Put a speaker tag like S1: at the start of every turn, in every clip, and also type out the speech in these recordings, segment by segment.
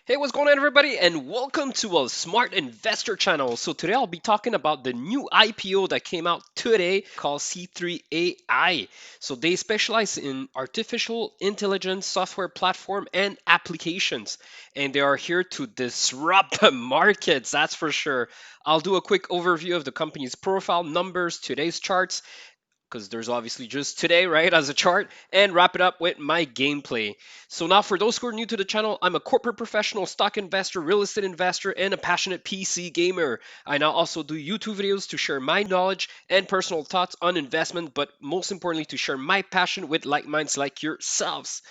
S1: Hey, what's going on, everybody, and welcome to a Smart Investor channel. So today I'll be talking about the new IPO that came out today called C3.AI. So they specialize in artificial intelligence software platform and applications, and they are here to disrupt the markets, that's for sure. I'll do a quick overview of the company's profile, numbers, today's charts, because there's obviously just today, right, as a chart, and wrap it up with my gameplay. So now for those who are new to the channel, I'm a corporate professional, stock investor, real estate investor, and a passionate PC gamer. I now also do YouTube videos to share my knowledge and personal thoughts on investment, but most importantly to share my passion with like minds like yourselves.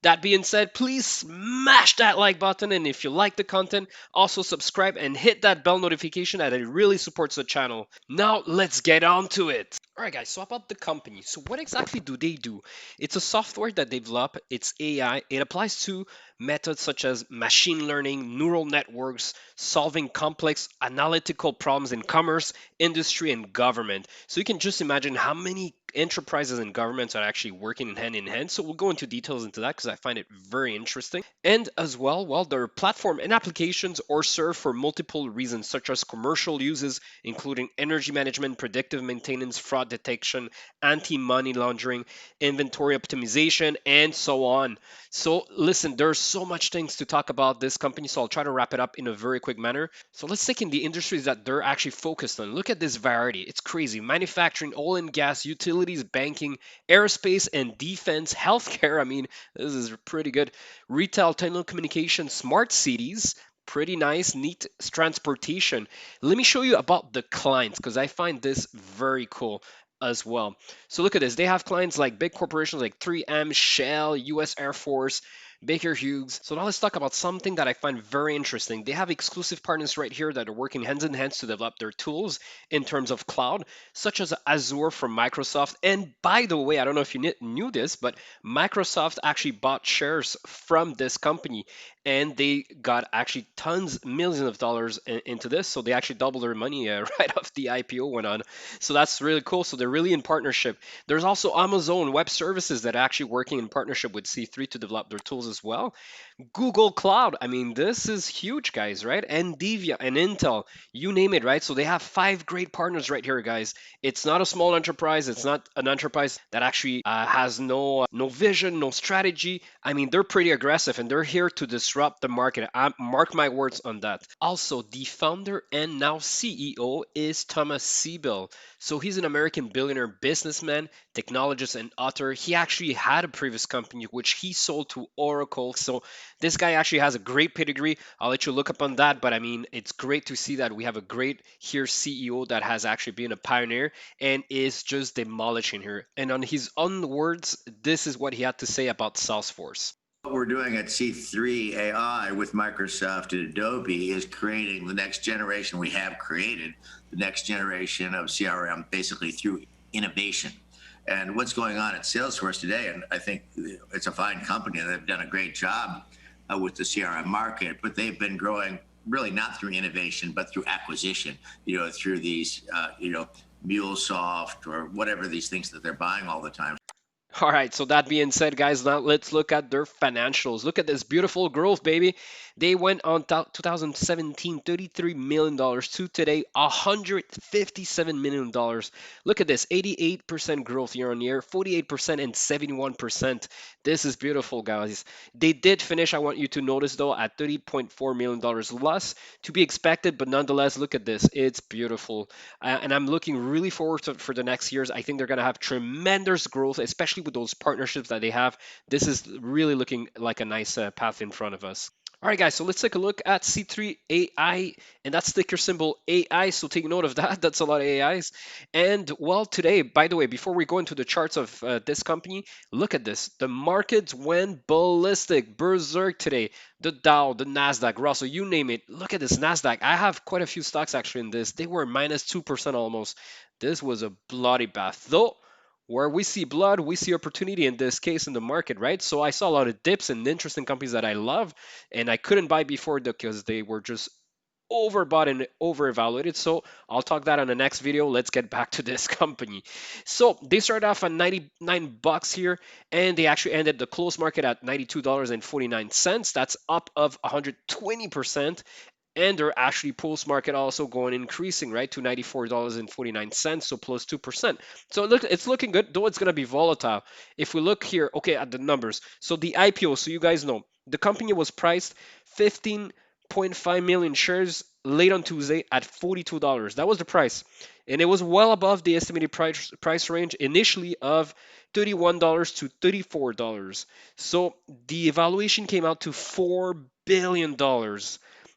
S1: That being said, please smash that like button, and if you like the content, also subscribe and hit that bell notification as it really supports the channel. Now let's get on to it. Alright guys, so about the company. So what exactly do they do? It's a software that they develop, it's AI. It applies to methods such as machine learning, neural networks, solving complex analytical problems in commerce, industry, and government. So you can just imagine how many enterprises and governments are actually working hand in hand. So we'll go into details into that because I find it very interesting. And as well, their platform and applications are served for multiple reasons, such as commercial uses, including energy management, predictive maintenance, fraud detection, anti-money laundering, inventory optimization, and so on. So listen, there's so much things to talk about this company, so I'll try to wrap it up in a very quick manner. So let's take in the industries that they're actually focused on. Look at this variety. It's crazy. Manufacturing, oil and gas, utilities, banking, aerospace and defense, healthcare. I mean, this is pretty good. Retail, telecommunications, smart cities. Pretty nice, neat transportation. Let me show you about the clients because I find this very cool as well. So look at this. They have clients like big corporations like 3M, Shell, US Air Force, Baker Hughes. So now let's talk about something that I find very interesting. They have exclusive partners right here that are working hands in hands to develop their tools in terms of cloud, such as Azure from Microsoft. And by the way, I don't know if you knew this, but Microsoft actually bought shares from this company and they got actually tons, millions of dollars into this. So they actually doubled their money right off the IPO went on. So that's really cool. So they're really in partnership. There's also Amazon Web Services that are actually working in partnership with C3 to develop their tools as well. Google Cloud. I mean, this is huge, guys, right? NVIDIA and Intel, you name it, right? So they have five great partners right here, guys. It's not a small enterprise. It's not an enterprise that actually has no vision, no strategy. I mean, they're pretty aggressive and they're here to disrupt the market. Mark my words on that. Also, the founder and now CEO is Thomas Siebel. So he's an American billionaire businessman, technologist, and author. He actually had a previous company which he sold to Oracle. So this guy actually has a great pedigree. I'll let you look up on that, but I mean, it's great to see that we have a great here CEO that has actually been a pioneer and is just demolishing here. And on his own words, this is what he had to say about Salesforce.
S2: What we're doing at C3.AI with Microsoft and Adobe is creating the next generation. We have created the next generation of CRM basically through innovation. And what's going on at Salesforce today, and I think it's a fine company, and they've done a great job with the CRM market, but they've been growing really not through innovation, but through acquisition, through these, MuleSoft or whatever these things that they're buying all the time.
S1: All right, so that being said, guys, now let's look at their financials. Look at this beautiful growth, baby. They went on 2017, $33 million to today, $157 million. Look at this, 88% growth year on year, 48% and 71%. This is beautiful, guys. They did finish, I want you to notice though, at $30.4 million less to be expected, but nonetheless, look at this. It's beautiful. And I'm looking really forward to for the next years. I think they're going to have tremendous growth, especially with those partnerships that they have. This is really looking like a nice path in front of us. All right, guys, so let's take a look at C3.AI, and that's ticker symbol AI. So take note of that. That's a lot of AIs. And well, today, by the way, before we go into the charts of this company, look at this. The markets went ballistic, berserk today. The Dow, the Nasdaq, Russell, you name it. Look at this Nasdaq. I have quite a few stocks actually in this. They were minus 2% almost. This was a bloody bath. Though where we see blood, we see opportunity in this case in the market, right? So I saw a lot of dips and interesting companies that I love, and I couldn't buy before because they were just overbought and overevaluated. So I'll talk that on the next video. Let's get back to this company. So they started off at 99 bucks here, and they actually ended the close market at $92.49. That's up of 120%. And they're actually post market also going increasing, right, to $94.49, so plus 2%. So look, it's looking good, though it's going to be volatile. If we look here, okay, at the numbers, so the IPO, so you guys know, the company was priced 15.5 million shares late on Tuesday at $42. That was the price. And it was well above the estimated price range initially of $31 to $34. So the evaluation came out to $4 billion.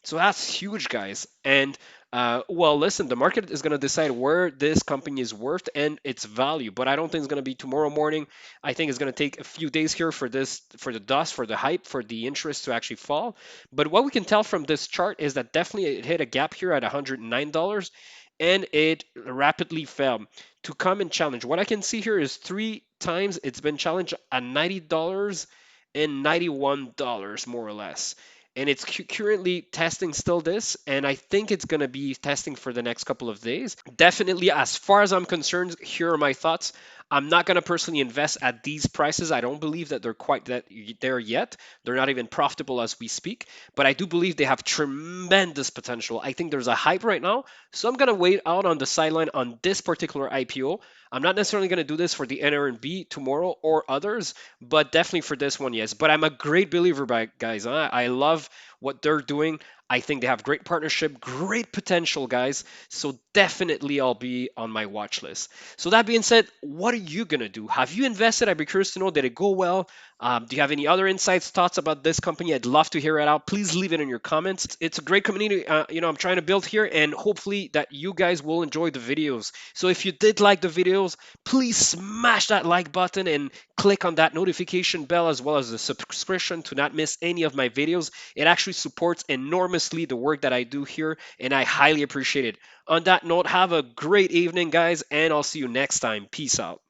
S1: So that's huge, guys. And well, listen, the market is going to decide where this company is worth and its value, but I don't think it's going to be tomorrow morning. I think it's going to take a few days here for this, for the dust, for the hype, for the interest to actually fall. But what we can tell from this chart is that definitely it hit a gap here at $109 and it rapidly fell to come and challenge. What I can see here is three times it's been challenged at $90 and $91 more or less, and it's currently testing still this, and I think it's going to be testing for the next couple of days. Definitely, as far as I'm concerned, here are my thoughts. I'm not going to personally invest at these prices. I don't believe that they're quite that there yet. They're not even profitable as we speak, but I do believe they have tremendous potential. I think there's a hype right now, so I'm going to wait out on the sideline on this particular IPO. I'm not necessarily going to do this for the NRNB tomorrow or others, but definitely for this one, yes. But I'm a great believer, by guys. I love what they're doing. I think they have great partnership, great potential, guys. So definitely I'll be on my watch list. So that being said, what are you gonna do? Have you invested? I'd be curious to know. Did it go well? Do you have any other insights, thoughts about this company? I'd love to hear it out. Please leave it in your comments. It's a great community, I'm trying to build here, and hopefully that you guys will enjoy the videos. So if you did like the videos, please smash that like button and click on that notification bell as well as the subscription to not miss any of my videos. It actually supports enormously the work that I do here, and I highly appreciate it. On that note, have a great evening, guys, and I'll see you next time. Peace out.